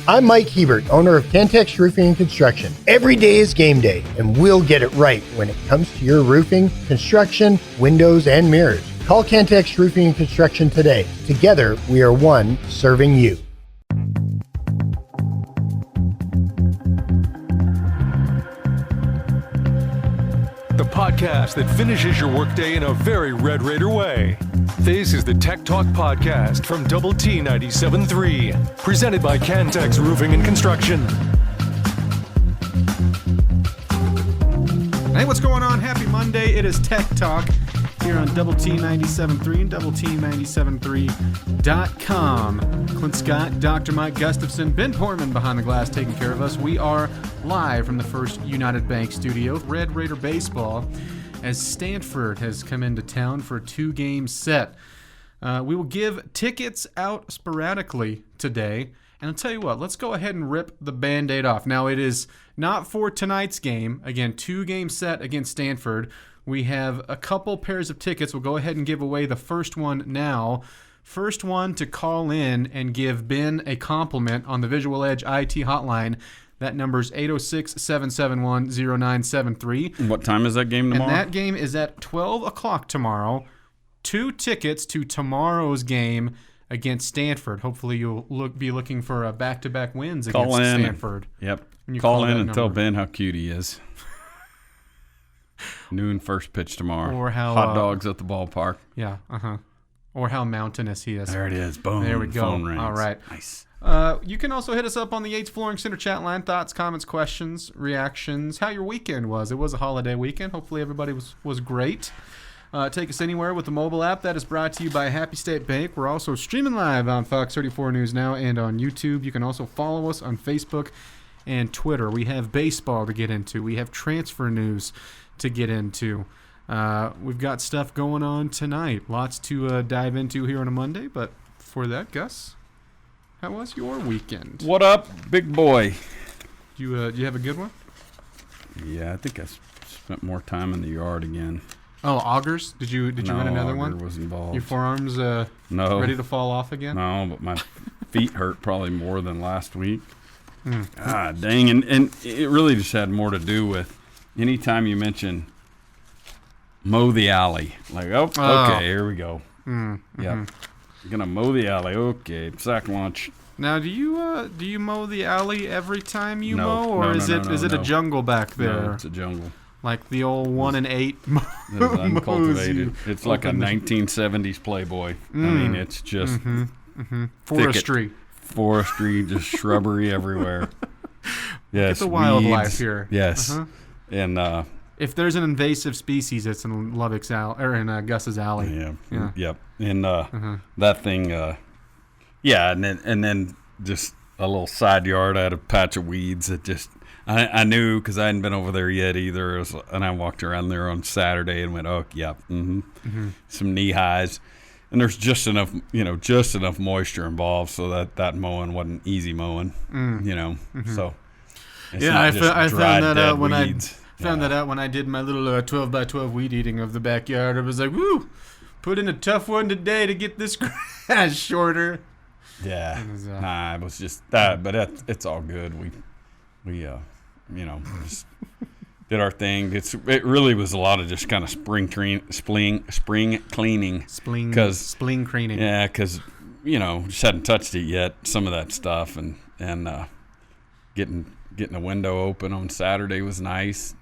I'm Mike Hebert, owner of Cantex Roofing and Construction. Every day is game day, and we'll get it right when it comes to your roofing, construction, windows, and mirrors. Call Cantex Roofing and Construction today. Together, we are one serving you. The podcast that finishes your workday in a very Red Raider way. This is the Tech Talk Podcast from Double T 97.3, presented by Cantex Roofing and Construction. Hey, what's going on? Happy Monday. It is Tech Talk here on Double T 97.3 and Double T 97.3.com. Clint Scott, Dr. Mike Gustafson, Ben Portman behind the glass taking care of us. We are live from the First United Bank studio, Red Raider Baseball, as Stanford has come into town for a 2-game set. We will give tickets out sporadically today. And I'll tell you what, let's go ahead and rip the Band-Aid off. Now, it is not for tonight's game. Again, 2-game set against Stanford. We have a couple pairs of tickets. We'll go ahead and give away the first one now. First one to call in and give Ben a compliment on the Visual Edge IT hotline. That number's 806-771-0973. What time is that game tomorrow? And that game is at 12 o'clock tomorrow. 2 tickets to tomorrow's game against Stanford. Hopefully you'll be looking for back-to-back wins against Stanford. Yep. Call in and tell Ben how cute he is. Noon first pitch tomorrow. Or how hot dogs at the ballpark. Yeah, or how mountainous he is. There it is. Boom. There we go. Phone rings. All right. Nice. You can also hit us up on the Yates Flooring Center chat line. Thoughts, comments, questions, reactions. How your weekend was. It was a holiday weekend. Hopefully everybody was great. Take us anywhere with the mobile app. That is brought to you by Happy State Bank. We're also streaming live on Fox 34 News Now and on YouTube. You can also follow us on Facebook and Twitter. We have baseball to get into. We have transfer news to get into. We've got stuff going on tonight. Lots to dive into here on a Monday. But for that, Gus, how was your weekend? What up, big boy? You have a good one? Yeah, I think I spent more time in the yard again. Oh, augers? Did you win another one? No, was involved. Your forearms no. ready to fall off again? No, but my feet hurt probably more than last week. Ah, dang. And it really just had more to do with anytime you mention mow the alley. Like, okay, here we go. Yep. You're going to mow the alley. Okay, sack lunch. Now, do you mow the alley every time you No, mow, or no, is it a jungle back there? No, it's a jungle. Like the old 1 and 8 It's uncultivated. It's like a 1970s Playboy. I mean, it's just forestry. Forestry, just shrubbery everywhere. Yes, get the wildlife weeds. here. Yes, and if there's an invasive species, it's in Lubbock's alley or in Gus's alley. Yeah. Yep. And that thing, and then just a little side yard. I had a patch of weeds that just. I knew because I hadn't been over there yet either, and I walked around there on Saturday and went, some knee highs, and there's just enough moisture involved so that mowing wasn't easy mowing, So I found that out when I did my little 12 by 12 weed eating of the backyard. I was like, woo, put in a tough one today to get this grass shorter. Yeah, it was just that, but it's all good. We just did our thing. It really was a lot of just kind of spring cleaning. Spring cleaning. Yeah, because just hadn't touched it yet. Some of that stuff and getting the window open on Saturday was nice.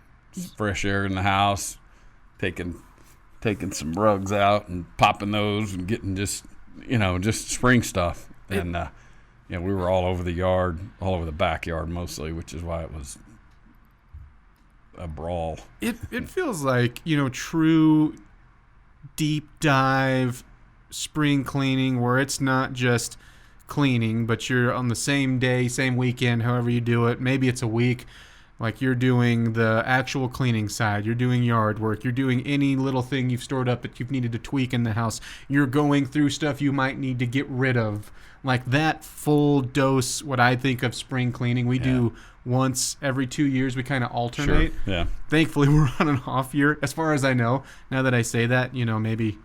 Fresh air in the house. Taking some rugs out and popping those and getting just spring stuff. And we were all over the yard, all over the backyard mostly, which is why it was a brawl. It feels like, true deep dive spring cleaning where it's not just cleaning, but you're on the same day, same weekend, however you do it. Maybe it's a week. Like you're doing the actual cleaning side. You're doing yard work. You're doing any little thing you've stored up that you've needed to tweak in the house. You're going through stuff you might need to get rid of. Like that full dose, what I think of spring cleaning, we do once every 2 years. We kind of alternate. Sure. Yeah. Thankfully, we're on an off year, as far as I know. Now that I say that, maybe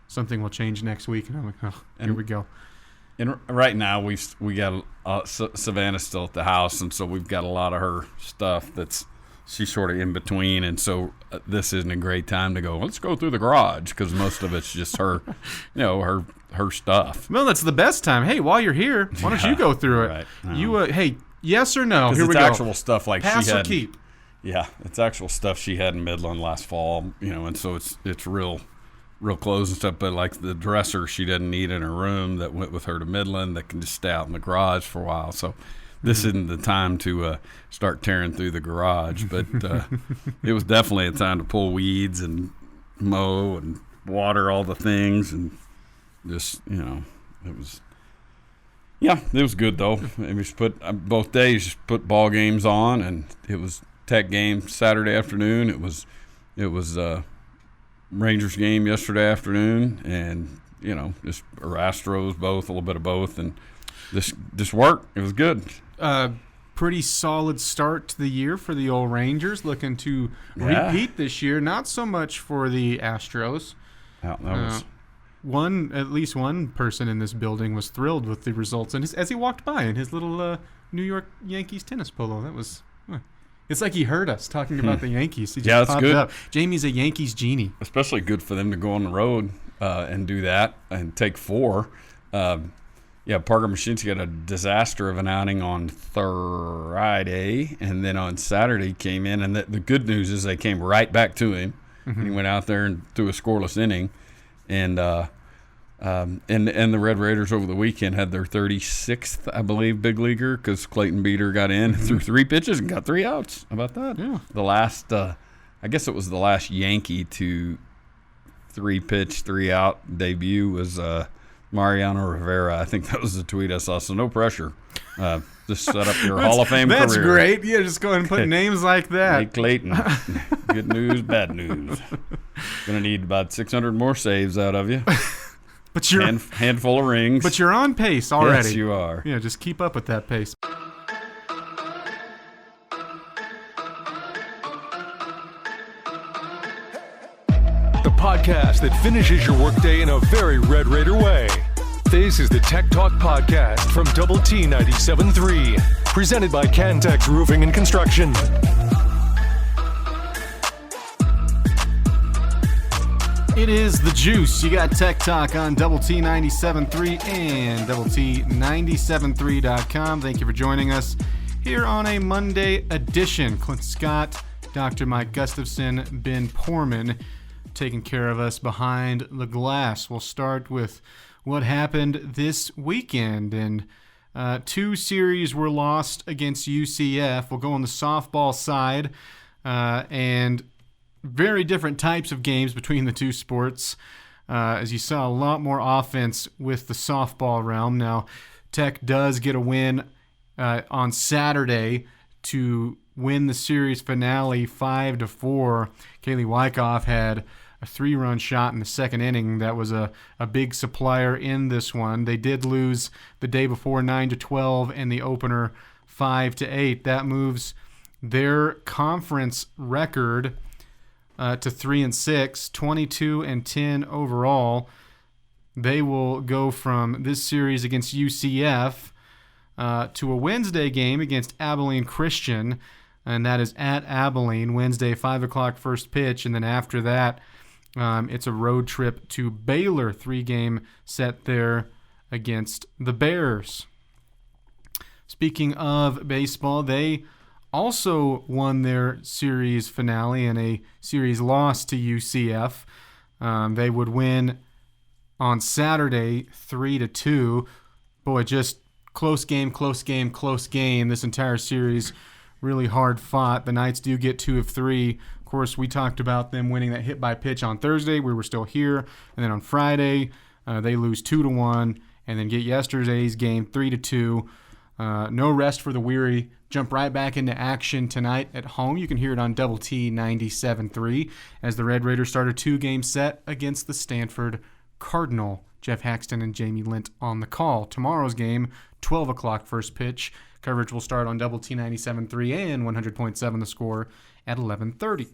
something will change next week. And I'm like, here we go. And right now we got Savannah still at the house, and so we've got a lot of her stuff she's sort of in between, and so this isn't a great time to go, let's go through the garage, because most of it's just her, her stuff. Well, that's the best time. Hey, while you're here, why don't you go through it? Right. You, hey, yes or no? Here we go. Actual stuff like Pass she had. or keep? Yeah, it's actual stuff she had in Midland last fall, and so it's real clothes and stuff, but like the dresser she doesn't need in her room that went with her to Midland that can just stay out in the garage for a while. So this isn't the time to start tearing through the garage, but it was definitely a time to pull weeds and mow and water all the things, and just, it was good though. And we just put both days, just put ball games on, and it was Tech game Saturday afternoon. It was Rangers game yesterday afternoon, and just Astros, both, a little bit of both, and this worked. It was good. Pretty solid start to the year for the old Rangers, looking to repeat this year. Not so much for the Astros. That was at least one person in this building was thrilled with the results, and as he walked by in his little New York Yankees tennis polo. That was. It's like he heard us talking about the Yankees. He just popped up. Jamie's a Yankees genie. Especially good for them to go on the road and do that and take 4. Parker Mashinsky had a disaster of an outing on Friday, and then on Saturday came in. And the good news is they came right back to him. Mm-hmm. And he went out there and threw a scoreless inning. And the Red Raiders over the weekend had their 36th, I believe, big leaguer, because Clayton Beater got in, threw 3 pitches and got 3 outs. How about that? Yeah. The last, I guess it was the last Yankee to 3-pitch, 3-out debut was Mariano Rivera. I think that was the tweet I saw. So no pressure. Just set up your Hall of Fame that's career. That's great. Yeah, just go ahead and put names like that. Hey, Clayton. Good news, bad news. Going to need about 600 more saves out of you. But you're handful of rings. But you're on pace already. Yes, you are. Yeah, just keep up with that pace. The podcast that finishes your workday in a very Red Raider way. This is the Tech Talk Podcast from Double T 97.3, presented by Cantex Roofing and Construction. It is the juice. You got Tech Talk on Double T 97.3 and Double T 97.3.com. Thank you for joining us here on a Monday edition. Clint Scott, Dr. Mike Gustafson, Ben Poorman taking care of us behind the glass. We'll start with what happened this weekend. And 2 series were lost against UCF. We'll go on the softball side and very different types of games between the 2 sports. As you saw, a lot more offense with the softball realm. Now, Tech does get a win on Saturday to win the series finale 5-4. Kaylee Wyckoff had a 3-run shot in the second inning. That was a big supplier in this one. They did lose the day before 9-12 and the opener 5-8. That moves their conference record to 3-6, 22-10 overall. They will go from this series against UCF to a Wednesday game against Abilene Christian, and that is at Abilene, Wednesday, 5 o'clock first pitch, and then after that, it's a road trip to Baylor, 3-game set there against the Bears. Speaking of baseball, they also won their series finale in a series loss to UCF. They would win on Saturday 3-2. Boy, just close game. This entire series really hard fought. The Knights do get 2 of 3. Of course, we talked about them winning that hit by pitch on Thursday. We were still here. And then on Friday, they lose 2-1 and then get yesterday's game 3-2. No rest for the weary. Jump right back into action tonight at home. You can hear it on Double T 97.3 as the Red Raiders start a 2-game set against the Stanford Cardinal. Jeff Haxton and Jamie Lint on the call. Tomorrow's game, 12 o'clock first pitch. Coverage will start on Double T 97.3 and 100.7 The Score at 11:30.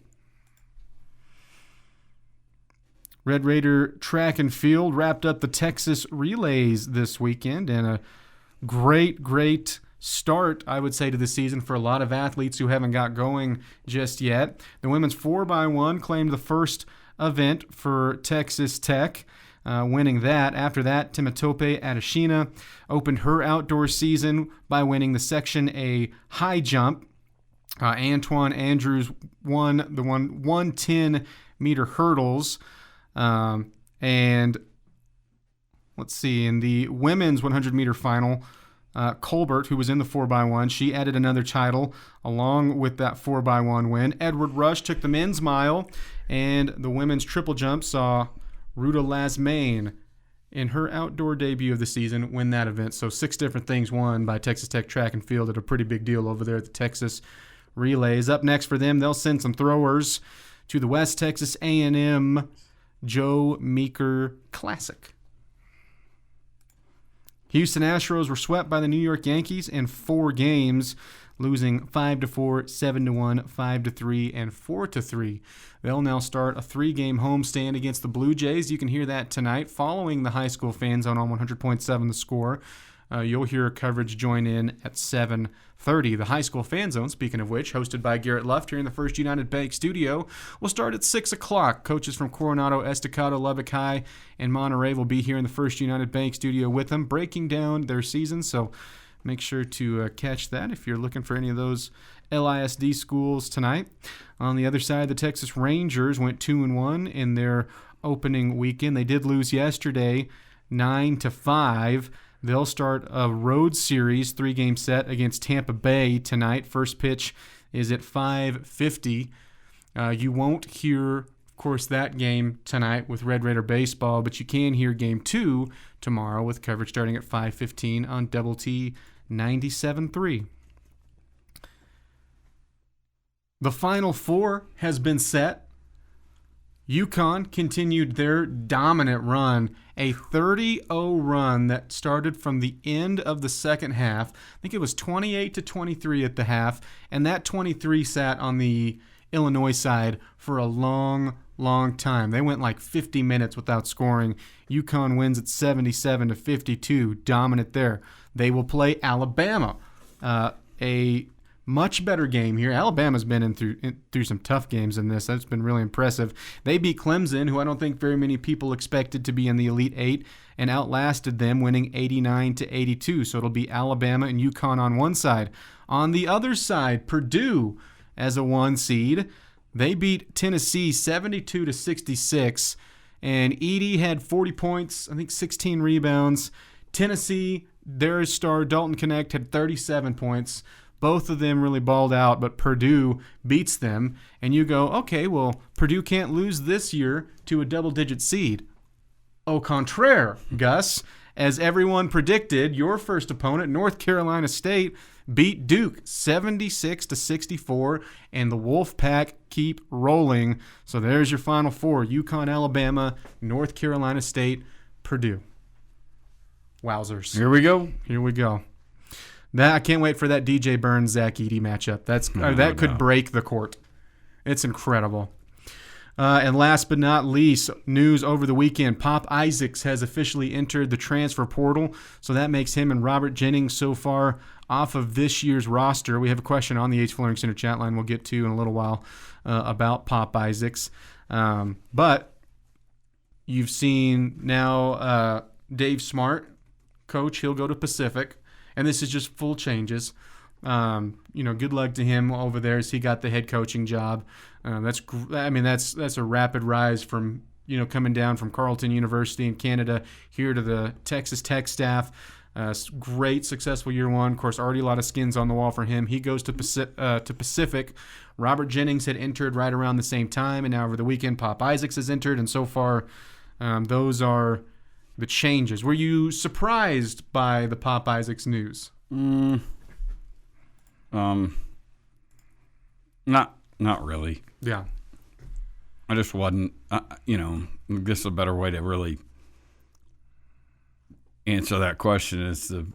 Red Raider track and field wrapped up the Texas relays this weekend, and a great start, I would say, to the season for a lot of athletes who haven't got going just yet. The women's 4x1 claimed the first event for Texas Tech, winning that. After that, Timatope Adeshina opened her outdoor season by winning the Section A high jump. Antoine Andrews won the 110-meter hurdles. And let's see, in the women's 100-meter final, Colbert, who was in the 4x1, she added another title along with that 4x1 win. Edward Rush took the men's mile, and the women's triple jump saw Ruta Lasmain in her outdoor debut of the season win that event. So 6 different things won by Texas Tech track and field at a pretty big deal over there at the Texas relays. Up next for them, they'll send some throwers to the West Texas A&M Joe Meeker Classic. Houston Astros were swept by the New York Yankees in 4 games, losing 5-4, 7-1, 5-3, and 4-3. They'll now start a 3-game homestand against the Blue Jays. You can hear that tonight following the High School Fan Zone on 100.7 The Score. You'll hear coverage join in at 7:30. The High School Fan Zone, speaking of which, hosted by Garrett Luft here in the First United Bank studio, will start at 6 o'clock. Coaches from Coronado, Estacado, Lubbock High, and Monterey will be here in the First United Bank studio with them, breaking down their season. So make sure to catch that if you're looking for any of those LISD schools tonight. On the other side, the Texas Rangers went 2-1 in their opening weekend. They did lose yesterday, 9-5. They'll start a road series 3-game set against Tampa Bay tonight. First pitch is at 5:50. You won't hear, of course, that game tonight with Red Raider Baseball, but you can hear Game 2 tomorrow with coverage starting at 5:15 on Double T 97.3. The Final Four has been set. UConn continued their dominant run, a 30-0 run that started from the end of the second half. I think it was 28-23 at the half, and that 23 sat on the Illinois side for a long time. They went like 50 minutes without scoring. UConn wins at 77-52, dominant there. They will play Alabama, a much better game here. Alabama's been through some tough games in this. That's been really impressive. They beat Clemson, who I don't think very many people expected to be in the Elite Eight, and outlasted them, winning 89-82. So it'll be Alabama and UConn on one side. On the other side, Purdue as a 1 seed. They beat Tennessee 72-66, and Edey had 40 points, I think 16 rebounds. Tennessee, their star Dalton Knecht, had 37 points. Both of them really balled out, but Purdue beats them. And you go, okay, well, Purdue can't lose this year to a double-digit seed. Au contraire, Gus. As everyone predicted, your first opponent, North Carolina State, beat Duke 76-64, and the Wolfpack keep rolling. So there's your Final Four: UConn, Alabama, North Carolina State, Purdue. Wowzers. Here we go. I can't wait for that DJ Burns-Zach Edey matchup. That could break the court. It's incredible. And last but not least, news over the weekend. Pop Isaacs has officially entered the transfer portal, so that makes him and Robert Jennings so far off of this year's roster. We have a question on the H. Flooring Center chat line we'll get to in a little while about Pop Isaacs. But you've seen now Dave Smart, coach, he'll go to Pacific. And this is just full changes. Good luck to him over there as he got the head coaching job. That's a rapid rise from coming down from Carleton University in Canada here to the Texas Tech staff. Great, successful year one. Of course, already a lot of skins on the wall for him. He goes to Pacific. Robert Jennings had entered right around the same time, and now over the weekend, Pop Isaacs has entered. And so far, those are the changes. Were you surprised by the Pop Isaacs news? Not really. Yeah. I just wasn't, I guess a better way to really answer that question is to,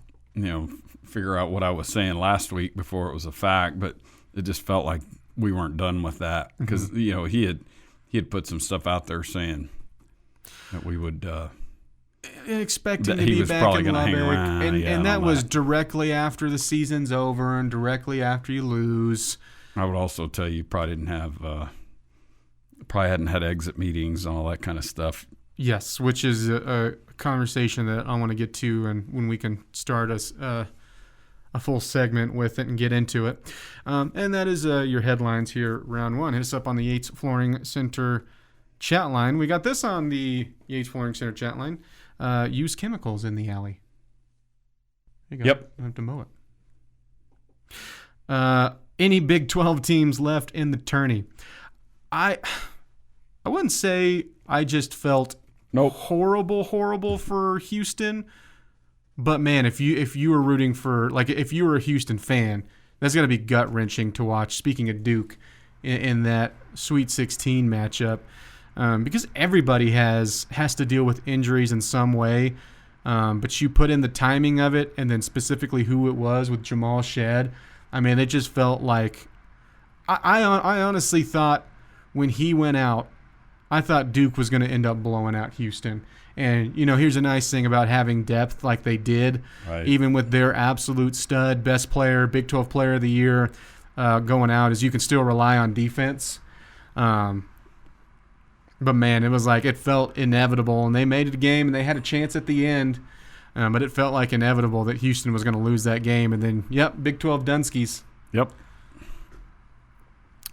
figure out what I was saying last week before it was a fact, but it just felt like we weren't done with that because, he had put some stuff out there saying, that we would expecting that to he be was back probably in gonna hang Lubbock, around, and that was directly after the season's over and directly after you lose. I would also tell you probably didn't have probably hadn't had exit meetings and all that kind of stuff. Yes, which is a conversation that I want to get to, and when we can start a full segment with it and get into it. And that is your headlines here, round one. Hit us up on the Yates Flooring Center chat line. We got this on the Yates Flooring Center chat line. Use chemicals in the alley. There you go. Yep. I have to mow it. Any Big 12 teams left in the tourney? I wouldn't say I just felt horrible for Houston. But man, if you were rooting for, like, if you were a Houston fan, that's got to be gut wrenching to watch. Speaking of Duke, in that Sweet 16 matchup, because everybody has to deal with injuries in some way. But you put in the timing of it, and then specifically who it was with Jamal Shad. I mean, it just felt like I honestly thought when he went out, I thought Duke was going to end up blowing out Houston. And, here's a nice thing about having depth like they did, right, even with their absolute stud, best player, Big 12 player of the year going out, is you can still rely on defense. But, man, it was like it felt inevitable. And they made it a game, and they had a chance at the end. But it felt like inevitable that Houston was going to lose that game. And then, Big 12 Dunskies. Yep.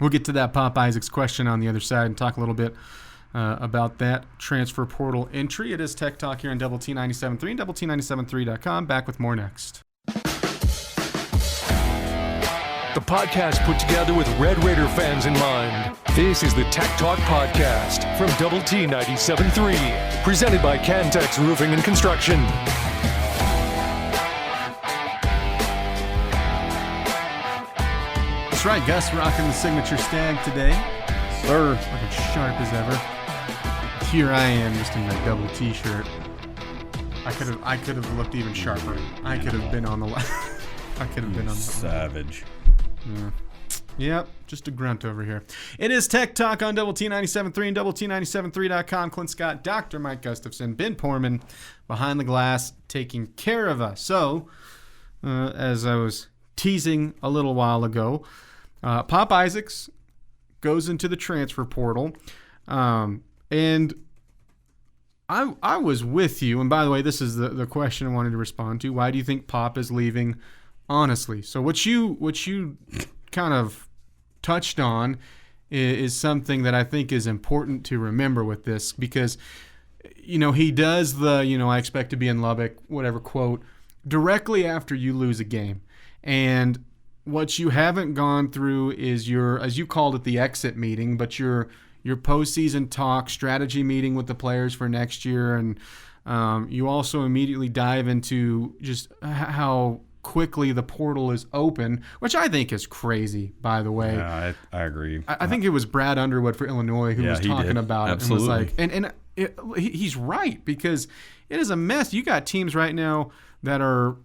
We'll get to that Pop Isaacs question on the other side and talk a little bit about that transfer portal entry. It is Tech Talk here on Double T 97.3 and Double T97.3.com. Back with more next. The podcast put together with Red Raider fans in mind. This is the Tech Talk Podcast from Double T 97.3, presented by Cantex Roofing and Construction. That's right, Gus rocking the signature stag today. Sir. Looking sharp as ever. Here I am, just in my double T-shirt. I could have looked even sharper. I could have been on the I could have been on the savage. Yeah. Yep, just a grunt over here. It is Tech Talk on Double T 97.3 and Double T97.3.com. Clint Scott, Dr. Mike Gustafson, Ben Porman behind the glass, taking care of us. So, as I was teasing a little while ago, Pop Isaacs goes into the transfer portal, and I was with you. And by the way, this is the question I wanted to respond to. Why do you think Pop is leaving? Honestly, so what you kind of touched on is something that I think is important to remember with this, because he does the I expect to be in Lubbock, whatever quote, directly after you lose a game. And what you haven't gone through is your, as you called it, the exit meeting, but your postseason talk, strategy meeting with the players for next year. And you also immediately dive into just how quickly the portal is open, which I think is crazy, by the way. Yeah, I agree. I think it was Brad Underwood for Illinois who was talking about Absolutely. it and was like, he's right, because it is a mess. You got teams right now that are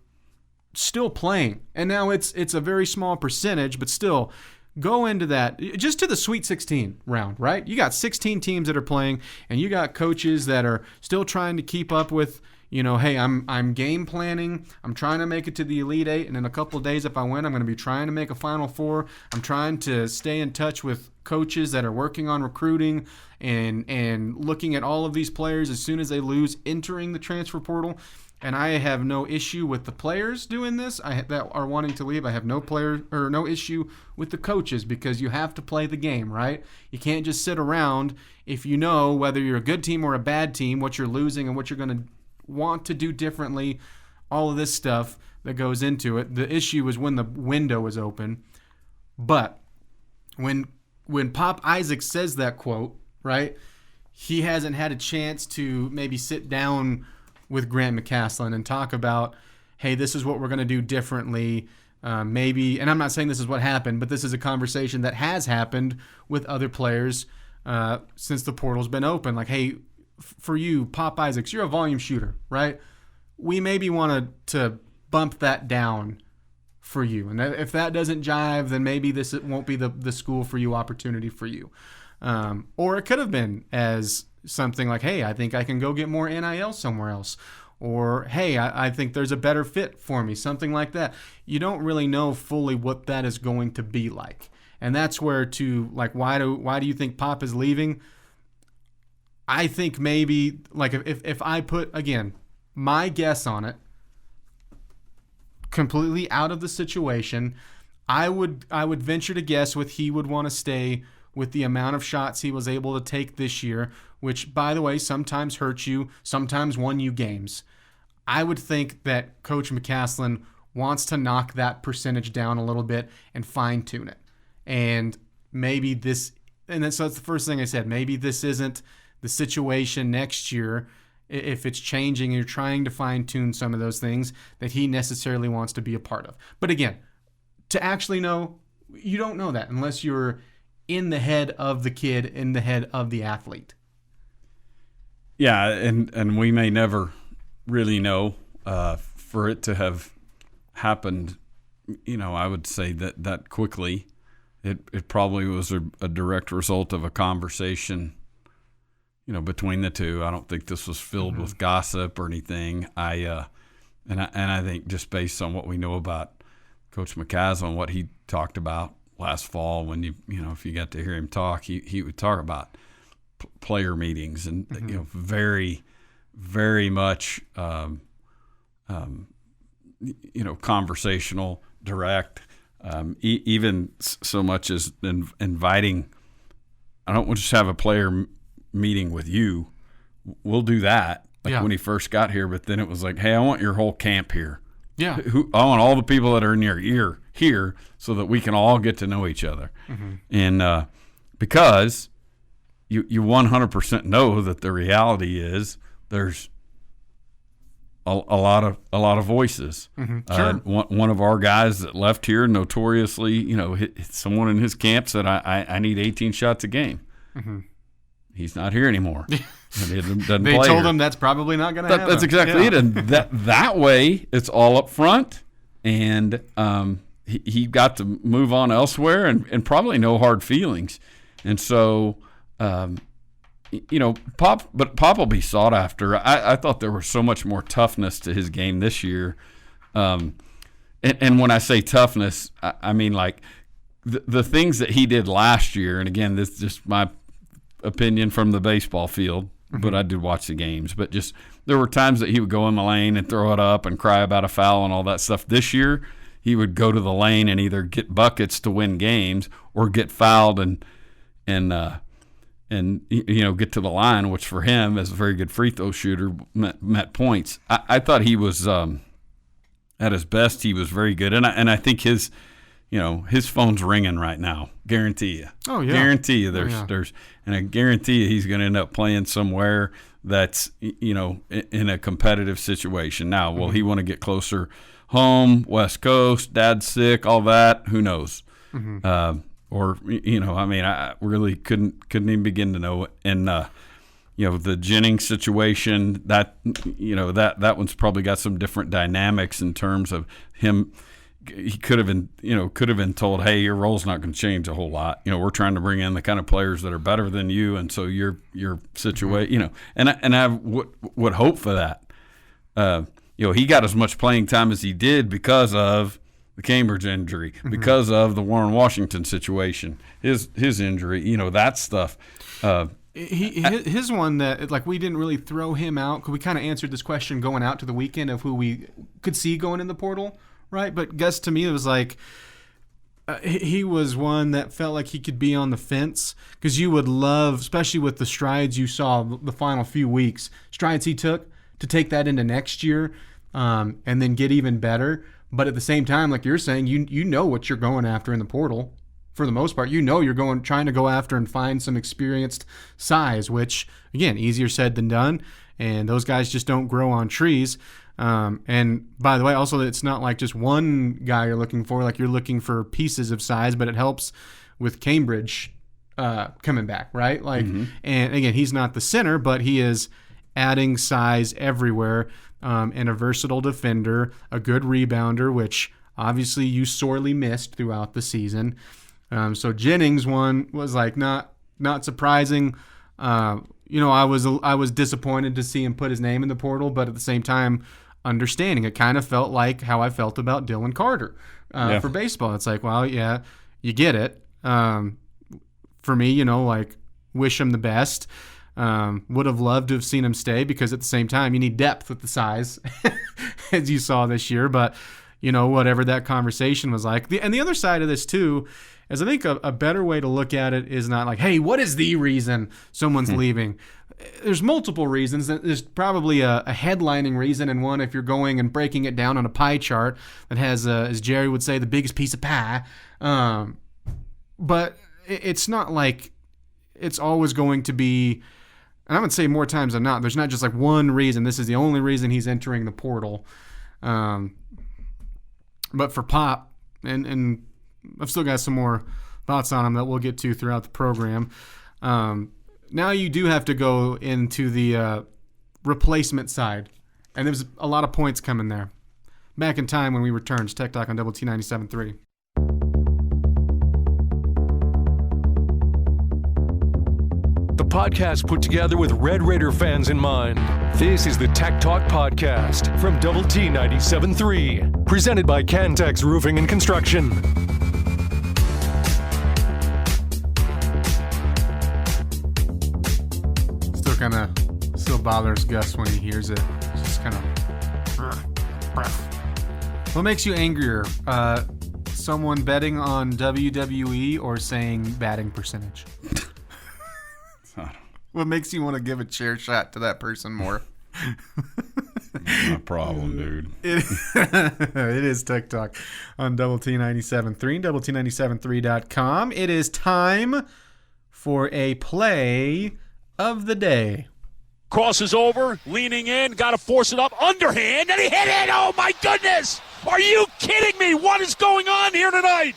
still playing, and now it's a very small percentage, but still go into that, just to the Sweet 16 round, right? You got 16 teams that are playing, and you got coaches that are still trying to keep up with, hey, I'm game planning. I'm trying to make it to the Elite Eight, and in a couple of days, if I win, I'm going to be trying to make a Final Four. I'm trying to stay in touch with coaches that are working on recruiting and looking at all of these players as soon as they lose, entering the transfer portal. And I have no issue with the players doing this that are wanting to leave. I have no issue with the coaches, because you have to play the game, right? You can't just sit around if you know whether you're a good team or a bad team, what you're losing and what you're going to want to do differently, all of this stuff that goes into it. The issue is when the window is open. But when Pop Isaacs says that quote, right, he hasn't had a chance to maybe sit down with Grant McCaslin and talk about, hey, this is what we're going to do differently. Maybe, and I'm not saying this is what happened, but this is a conversation that has happened with other players since the portal's been open. Like, hey, for you, Pop Isaacs, you're a volume shooter, right? We maybe want to bump that down for you. And if that doesn't jive, then maybe this won't be the school for you, opportunity for you. Or it could have been as something like, hey, I think I can go get more NIL somewhere else. Or, hey, I think there's a better fit for me, something like that. You don't really know fully what that is going to be like. And that's where why do you think Pop is leaving? I think maybe, like, if I put, again, my guess on it, completely out of the situation, I would venture to guess he would want to stay with the amount of shots he was able to take this year, which, by the way, sometimes hurt you, sometimes won you games. I would think that Coach McCasland wants to knock that percentage down a little bit and fine-tune it. And maybe so that's the first thing I said. Maybe this isn't the situation next year, if it's changing and you're trying to fine-tune some of those things that he necessarily wants to be a part of. But again, to actually know, you don't know that unless you're in the head of the kid, in the head of the athlete. Yeah, and we may never really know. For it to have happened, I would say that quickly, it probably was a direct result of a conversation, between the two. I don't think this was filled with gossip or anything. I think just based on what we know about Coach McCasland, what he talked about last fall, when if you got to hear him talk, he would talk about player meetings and very, very much conversational, direct, even so much as inviting. I don't just have a player meeting with you. We'll do that when he first got here, but then it was like, hey, I want your whole camp here. Yeah, I want all the people that are in your ear here so that we can all get to know each other. And because you 100% know that the reality is there's a lot of voices. Sure. One of our guys that left here notoriously, someone in his camp said, I need 18 shots a game. He's not here anymore. They told him that's probably not going to happen. That's exactly it. And that way, it's all up front, and he got to move on elsewhere, and probably no hard feelings. And so, Pop will be sought after. I thought there was so much more toughness to his game this year. And when I say toughness, I mean like the things that he did last year. And again, this is just my opinion from the baseball field, but I did watch the games. But just there were times that he would go in the lane and throw it up and cry about a foul and all that stuff. This year, he would go to the lane and either get buckets to win games or get fouled and get to the line, which for him, as a very good free throw shooter, met points. I thought he was at his best. He was very good, and I think his phone's ringing right now. Guarantee you. Oh yeah. Guarantee you. There's, and I guarantee you he's going to end up playing somewhere that's in a competitive situation. Now, will he want to get closer home, West Coast, dad's sick, all that? Who knows? I really couldn't even begin to know it. And the Jennings situation, that one's probably got some different dynamics in terms of him. He could have been told, hey, your role's not going to change a whole lot. We're trying to bring in the kind of players that are better than you, and so your situation. And I would hope for that. He got as much playing time as he did because of the Cambridge injury, because of the Warren Washington situation, his injury, that stuff. His one that, we didn't really throw him out, because we kind of answered this question going out to the weekend of who we could see going in the portal, right? But Gus, to me, it was like he was one that felt like he could be on the fence, because you would love, especially with the strides you saw the final few weeks, strides he took to take that into next year and then get even better. But at the same time, like you're saying, you know what you're going after in the portal for the most part. You're trying to go after and find some experienced size, which, again, easier said than done. And those guys just don't grow on trees. And by the way, also, it's not like just one guy you're looking for. Like, you're looking for pieces of size, but it helps with Cambridge coming back, right? And again, he's not the center, but he is adding size everywhere. And a versatile defender, a good rebounder, which obviously you sorely missed throughout the season. So Jennings one was not surprising. I was disappointed to see him put his name in the portal, but at the same time, understanding. It kind of felt like how I felt about Dylan Carter for baseball. It's like, well, yeah, you get it. For me, wish him the best. Would have loved to have seen him stay because at the same time, you need depth with the size, as you saw this year. But, whatever that conversation was like. And the other side of this, too, is I think a better way to look at it is not like, hey, what is the reason someone's leaving? There's multiple reasons. There's probably a headlining reason, and one if you're going and breaking it down on a pie chart that has, as Jerry would say, the biggest piece of pie. But it's not like it's always going to be, and I would say more times than not, there's not just like one reason. This is the only reason he's entering the portal. But for Pop, and I've still got some more thoughts on him that we'll get to throughout the program. Now you do have to go into the replacement side, and there's a lot of points coming there. Back in time when we returned, it's Tech Talk on Double T 97.3. The podcast put together with Red Raider fans in mind. This is the Tech Talk Podcast from Double T 97.3, presented by Cantex Roofing and Construction. Still bothers Gus when he hears it. It's just kind of. What makes you angrier? Someone betting on WWE or saying batting percentage? What makes you want to give a chair shot to that person more? No problem, dude. It is Tech Talk on Double T 97.3 and Double T97.3.com. It is time for a play of the day. Crosses over, leaning in, got to force it up, underhand, and he hit it! Oh my goodness! Are you kidding me? What is going on here tonight?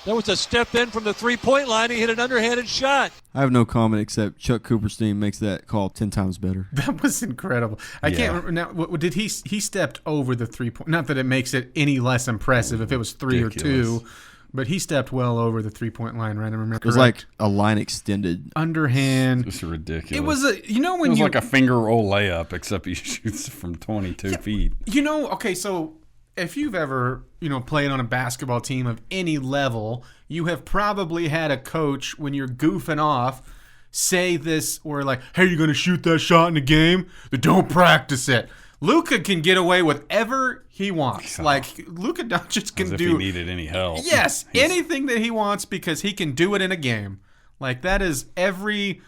That was a step in from the three-point line. He hit an underhanded shot. I have no comment except Chuck Cooperstein makes that call 10 times better. That was incredible. I can't remember now. What did he stepped over the 3-point? Not that it makes it any less impressive if it was 3 Ridiculous. or 2, but he stepped well over the 3-point line, right? I remember. It was like a line extended. Underhand. It's ridiculous. It was when it was like a finger roll layup, except he shoots from 22 feet. Okay, so if you've ever, played on a basketball team of any level, you have probably had a coach when you're goofing off say this or like, hey, you're going to shoot that shot in the game? Then don't practice it. Luka can get away with whatever he wants. Like, Luka Doncic can As do. if he needed any help. Yes, anything that he wants because he can do it in a game. Like, that is every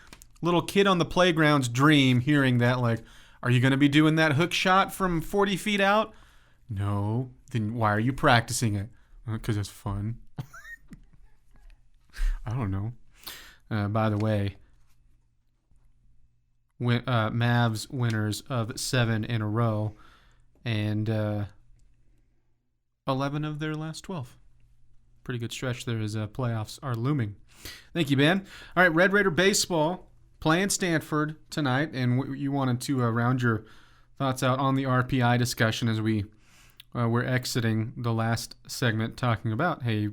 little kid on the playground's dream hearing that, like, are you going to be doing that hook shot from 40 feet out? No. Then why are you practicing it? Because it's fun. I don't know. By the way, Mavs winners of 7 in a row and 11 of their last 12. Pretty good stretch there as playoffs are looming. Thank you, Ben. All right, Red Raider baseball playing Stanford tonight, and you wanted to round your thoughts out on the RPI discussion as we're exiting the last segment talking about, it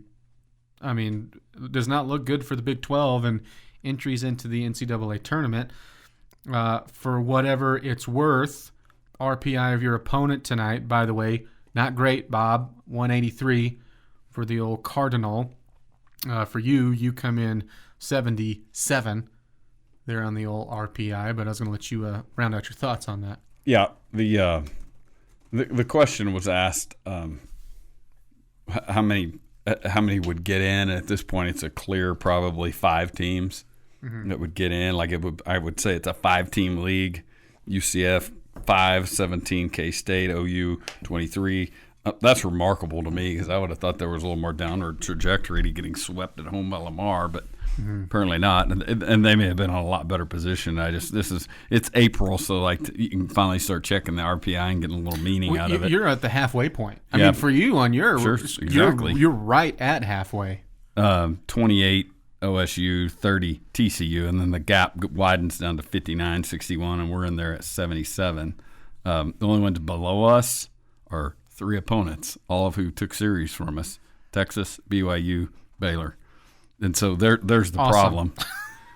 does not look good for the Big 12 and entries into the NCAA tournament. For whatever it's worth, RPI of your opponent tonight, by the way, not great, Bob, 183 for the old Cardinal. For you come in 77 there on the old RPI, but I was going to let you round out your thoughts on that. Yeah, the question was asked how many would get in. At this point, it's a clear probably 5 teams that would get in. I would say it's a 5-team league. UCF 5, 17 K-State, OU 23. That's remarkable to me because I would have thought there was a little more downward trajectory to getting swept at home by Lamar, but apparently not. And they may have been on a lot better position. It's April, so you can finally start checking the RPI and getting a little meaning out of it. You're at the halfway point. I mean, for you on your sure, exactly. You're right at halfway. 28 OSU, 30 TCU, and then the gap widens down to 59, 61, and we're in there at 77. The only ones below us are 3 opponents, all of who took series from us: Texas, BYU, Baylor. And so there's the problem.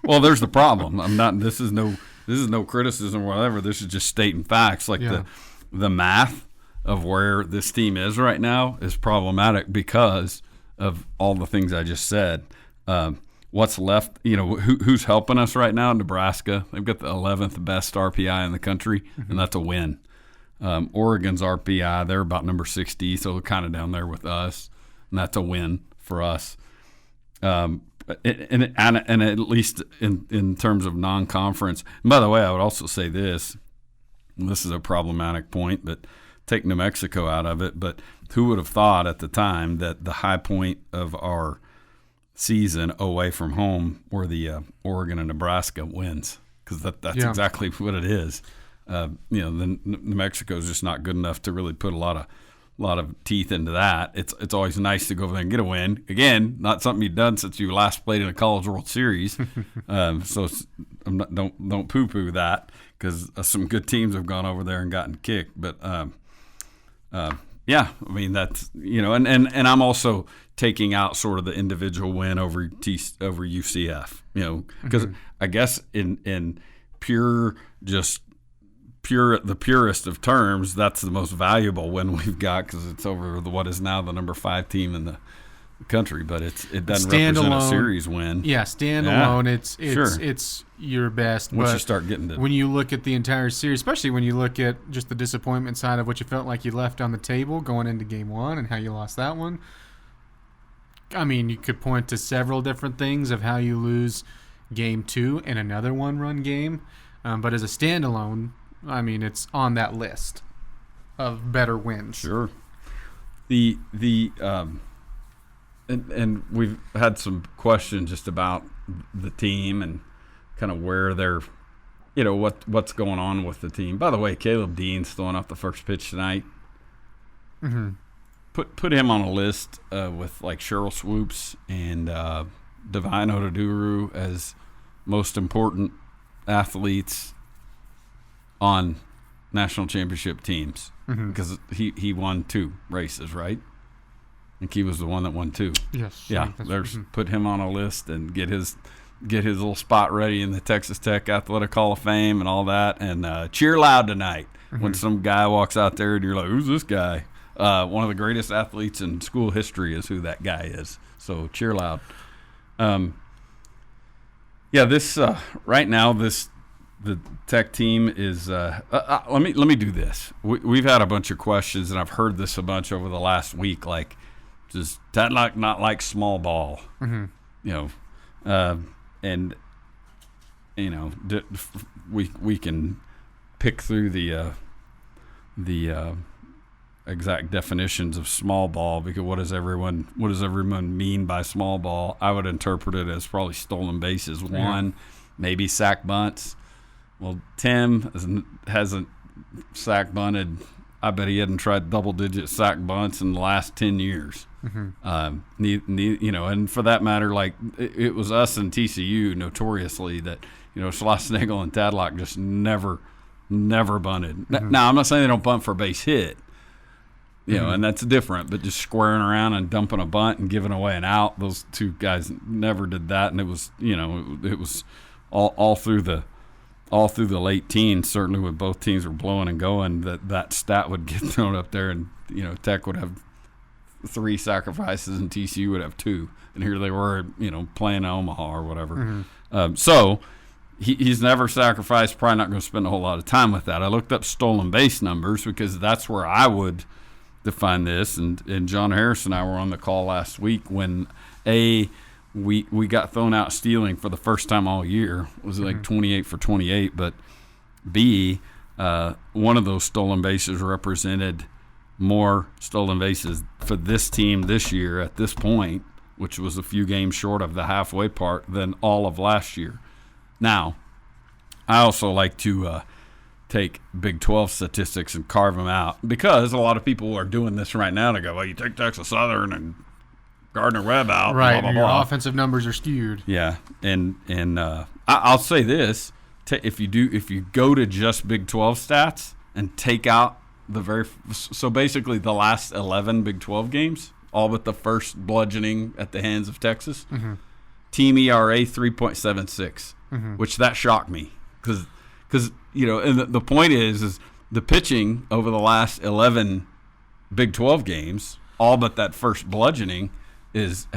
Well, there's the problem. This is no this is no criticism or whatever. This is just stating facts. Like the math of where this team is right now is problematic because of all the things I just said. What's left, who's helping us right now? Nebraska. They've got the 11th best RPI in the country, and that's a win. Oregon's RPI, they're about number 60, so they're kind of down there with us, and that's a win for us. And at least in terms of non-conference. And by the way, I would also say this. This is a problematic point, but take New Mexico out of it. But who would have thought at the time that the high point of our season away from home were the Oregon and Nebraska wins? Because that's exactly what it is. New Mexico is just not good enough to really put a lot of teeth into that. It's always nice to go over there and get a win. Again, not something you've done since you last played in a College World Series. So don't poo-poo that, because some good teams have gone over there and gotten kicked. But that's and I'm also taking out sort of the individual win over UCF. Because I guess in the purest of terms, that's the most valuable win we've got, because it's over what is now the number 5 team in the country, but it doesn't represent a series win. Yeah, standalone, it's your best. Once you start getting to, when you look at the entire series, especially when you look at just the disappointment side of what you felt like you left on the table going into game 1 and how you lost that one. I mean, you could point to several different things of how you lose game 2 in another one-run game, but as a standalone, I mean, it's on that list of better wins. Sure. And we've had some questions just about the team and kind of where they're, what's going on with the team. By the way, Caleb Dean's throwing off the first pitch tonight. Mm-hmm. Put him on a list with like Cheryl Swoops and Divine Oduduru as most important athletes on national championship teams, because he won 2 races, right? I think he was the one that won 2. Yes. Yeah. Put him on a list and get his little spot ready in the Texas Tech Athletic Hall of Fame and all that, and cheer loud tonight when some guy walks out there and you're like, who's this guy? One of the greatest athletes in school history is who that guy is. So cheer loud. This right now the Tech team is. Let me do this. We've had a bunch of questions, and I've heard this a bunch over the last week. Like, does Tadlock not like small ball? We can pick through the exact definitions of small ball, because what does everyone mean by small ball? I would interpret it as probably stolen bases, one, maybe sack bunts. Well, Tim hasn't sack bunted. I bet he hadn't tried double-digit sack bunts in the last 10 years. And for that matter, like it was us and TCU notoriously that Schlossnagel and Tadlock just never bunted. Now, I'm not saying they don't bunt for a base hit, and that's different. But just squaring around and dumping a bunt and giving away an out, those two guys never did that, and it was it was all through the late teens, certainly when both teams were blowing and going, that stat would get thrown up there, and Tech would have 3 sacrifices and TCU would have 2, and here they were, playing Omaha or whatever. So he's never sacrificed. Probably not going to spend a whole lot of time with that. I looked up stolen base numbers because that's where I would define this, and John Harris and I were on the call last week when we got thrown out stealing for the first time all year. It was like 28 for 28, but B, one of those stolen bases represented more stolen bases for this team this year at this point, which was a few games short of the halfway part, than all of last year. Now, I also like to take Big 12 statistics and carve them out, because a lot of people are doing this right now to go, well, you take Texas Southern and Gardner-Webb out. Right, blah, blah, and your blah. offensive numbers are skewed. Yeah, and I'll say this: if you go to just Big 12 stats and take out so basically the last 11 Big 12 games, all but the first bludgeoning at the hands of Texas, team ERA 3.76, which that shocked me, because Because, and the point is the pitching over the last 11 Big 12 games, all but that first bludgeoning, has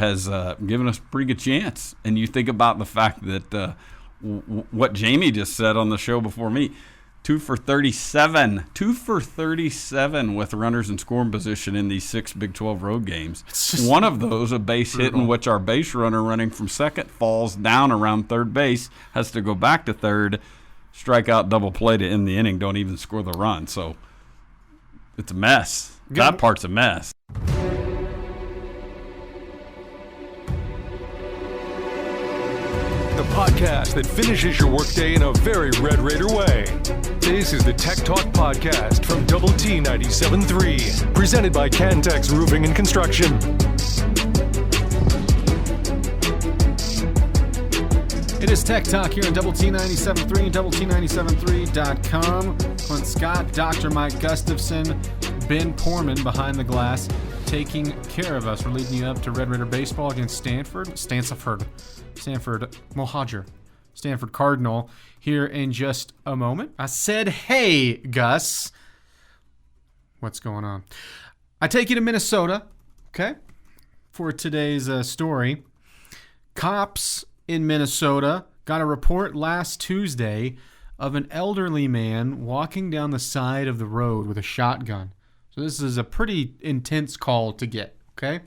given us a pretty good chance. And you think about the fact that what Jamie just said on the show before me, 2 for 37 with runners in scoring position in these 6 Big 12 road games. One of those, a base hit in which our base runner running from second falls down around third base, has to go back to third, strike out, double play to end the inning, don't even score the run. So it's a mess. That part's a mess. The podcast that finishes your workday in a very Red Raider way. This is the Tech Talk Podcast from Double T 97.3, presented by Cantex Roofing and Construction. It is Tech Talk here on Double T 97.3 and Double T973.com. Clint Scott, Dr. Mike Gustafson, Ben Porman behind the glass, taking care of us. We're leading you up to Red Raider baseball against Stanford Mohajir, Stanford Cardinal, here in just a moment. I said, hey, Gus. What's going on? I take you to Minnesota, okay, for today's story. Cops in Minnesota got a report last Tuesday of an elderly man walking down the side of the road with a shotgun. So this is a pretty intense call to get, okay?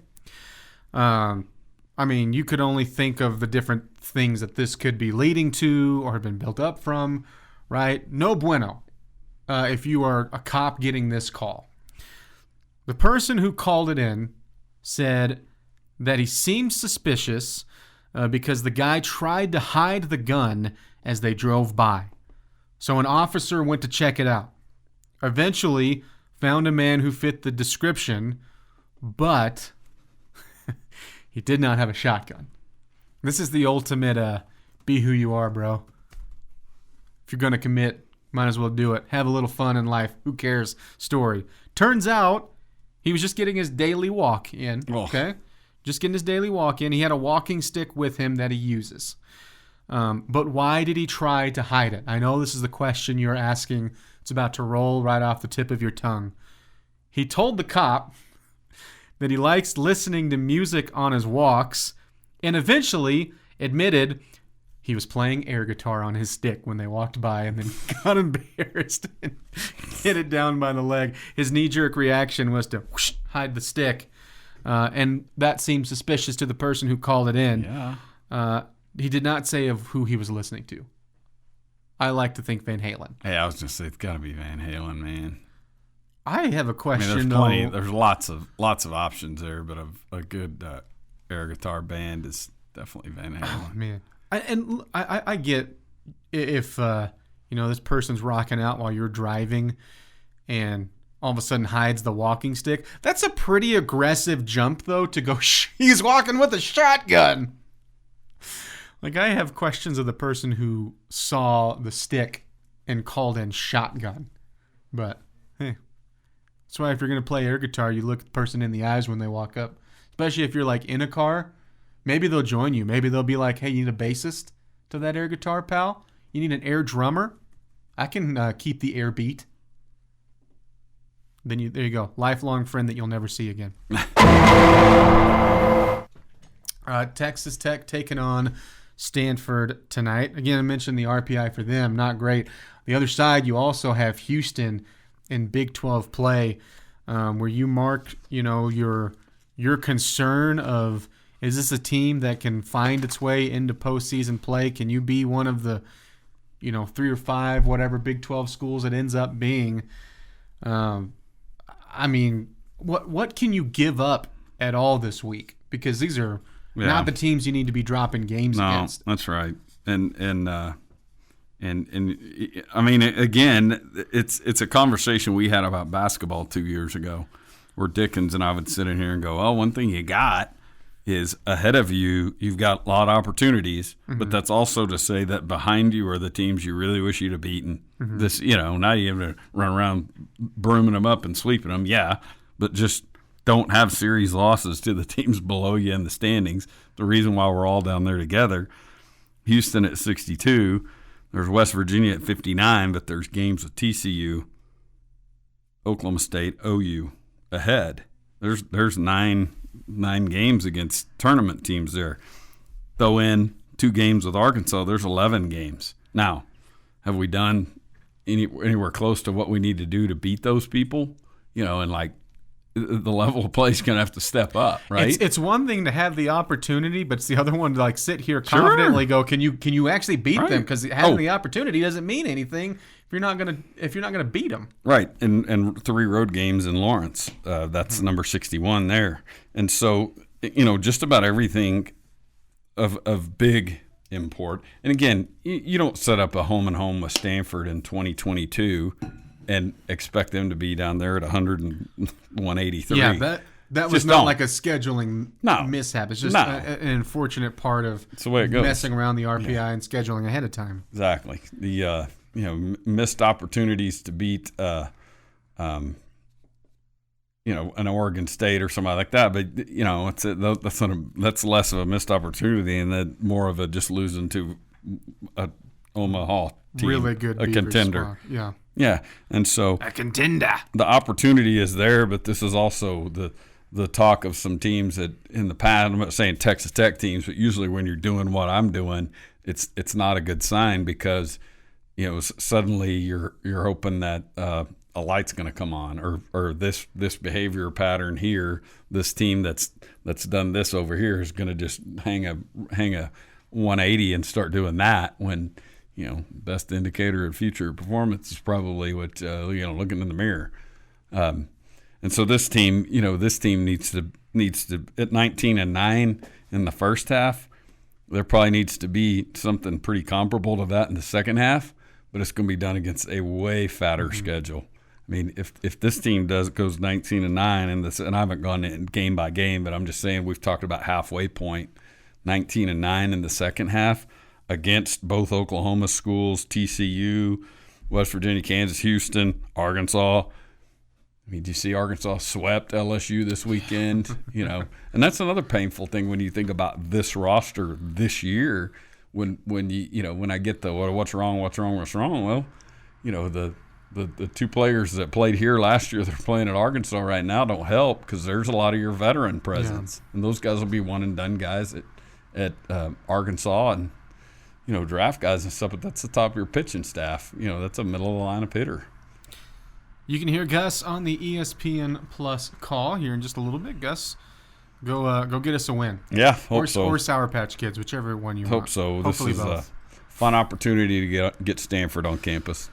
I mean, you could only think of the different things that this could be leading to or have been built up from, right? No bueno if you are a cop getting this call. The person who called it in said that he seemed suspicious because the guy tried to hide the gun as they drove by. So an officer went to check it out. Eventually found a man who fit the description, but he did not have a shotgun. This is the ultimate be who you are, bro. If you're going to commit, might as well do it. Have a little fun in life. Who cares? Story. Turns out he was just getting his daily walk in, okay? Just getting his daily walk in. He had a walking stick with him that he uses. But why did he try to hide it? I know this is the question you're asking. It's about to roll right off the tip of your tongue. He told the cop that he likes listening to music on his walks, and eventually admitted he was playing air guitar on his stick when they walked by, and then got embarrassed and hit it down by the leg. His knee-jerk reaction was to whoosh, hide the stick, and that seemed suspicious to the person who called it in. Yeah. He did not say of who he was listening to. I like to think Van Halen. Hey, I was going to say, it's got to be Van Halen, man. I have a question. I mean, there's lots of options there, but a good air guitar band is definitely Van Halen. Oh, man. I get if this person's rocking out while you're driving and all of a sudden hides the walking stick. That's a pretty aggressive jump, though, to go, he's walking with a shotgun. Like, I have questions of the person who saw the stick and called in shotgun. But, hey, that's why if you're going to play air guitar, you look the person in the eyes when they walk up. Especially if you're, like, in a car. Maybe they'll join you. Maybe they'll be like, hey, you need a bassist to that air guitar, pal? You need an air drummer? I can keep the air beat. Then there you go. Lifelong friend that you'll never see again. Texas Tech taking on Stanford tonight. Again, I mentioned the RPI for them, not great. The other side, you also have Houston in Big 12 play, where you mark, your concern of, is this a team that can find its way into postseason play? Can you be one of the, 3 or 5, whatever Big 12 schools it ends up being? I mean, what can you give up at all this week? Because these are not the teams you need to be dropping games against. That's right. And I mean, again, it's a conversation we had about basketball 2 years ago, where Dickens and I would sit in here and go, one thing you got is ahead of you, you've got a lot of opportunities, but that's also to say that behind you are the teams you really wish you'd have beaten. This, now you have to run around brooming them up and sweeping them, but just don't have series losses to the teams below you in the standings. The reason why we're all down there together. Houston at 62, There's West Virginia at 59, but there's games with TCU, Oklahoma State, OU ahead. There's nine games against tournament teams there. Throw in 2 games with Arkansas, there's 11 games. Now, have we done anywhere close to what we need to do to beat those people? And like the level of play is going to have to step up, right? It's one thing to have the opportunity, but it's the other one to like sit here confidently go, can you actually beat them? Because having the opportunity doesn't mean anything if you're not gonna beat them. Right, and 3 road games in Lawrence. That's number 61 there, and so just about everything of big import. And again, you don't set up a home and home with Stanford in 2022 and expect them to be down there at 100 and 183. Yeah, that was not like a scheduling mishap. It's just an unfortunate part of the way it goes. Messing around the RPI and scheduling ahead of time. Exactly. The missed opportunities to beat an Oregon State or somebody like that, but that's less of a missed opportunity and that more of a just losing to a Omaha team, really good a contender. Spot. Yeah, and so a contender. The opportunity is there, but this is also the talk of some teams that in the past. I'm not saying Texas Tech teams, but usually when you're doing what I'm doing, it's not a good sign because suddenly you're hoping that a light's going to come on, or this behavior pattern here, this team that's done this over here is going to just hang a 180 and start doing that when. Best indicator of future performance is probably what looking in the mirror, and so this team needs to at 19-9 in the first half. There probably needs to be something pretty comparable to that in the second half, but it's going to be done against a way fatter schedule. I mean, if this team goes 19-9 and I haven't gone in game by game, but I'm just saying we've talked about halfway point, 19-9 in the second half. Against both Oklahoma schools, TCU, West Virginia, Kansas, Houston, Arkansas. I mean, do you see Arkansas swept LSU this weekend? And that's another painful thing when you think about this roster this year. When I get the what's wrong? Well, the 2 players that played here last year, they're playing at Arkansas right now, don't help because there's a lot of your veteran presence, and those guys will be one and done guys at Arkansas and. Draft guys and stuff, but that's the top of your pitching staff. That's a middle of the lineup hitter. You can hear Gus on the ESPN Plus call here in just a little bit. Gus, go get us a win. Yeah, hope so. Or Sour Patch Kids, whichever one you want. Hope so. Hopefully this is both. A fun opportunity to get Stanford on campus.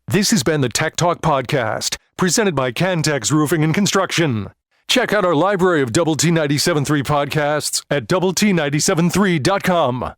This has been the Tech Talk Podcast, presented by Cantex Roofing and Construction. Check out our library of Double T 97.3 podcasts at doublet97.3.com.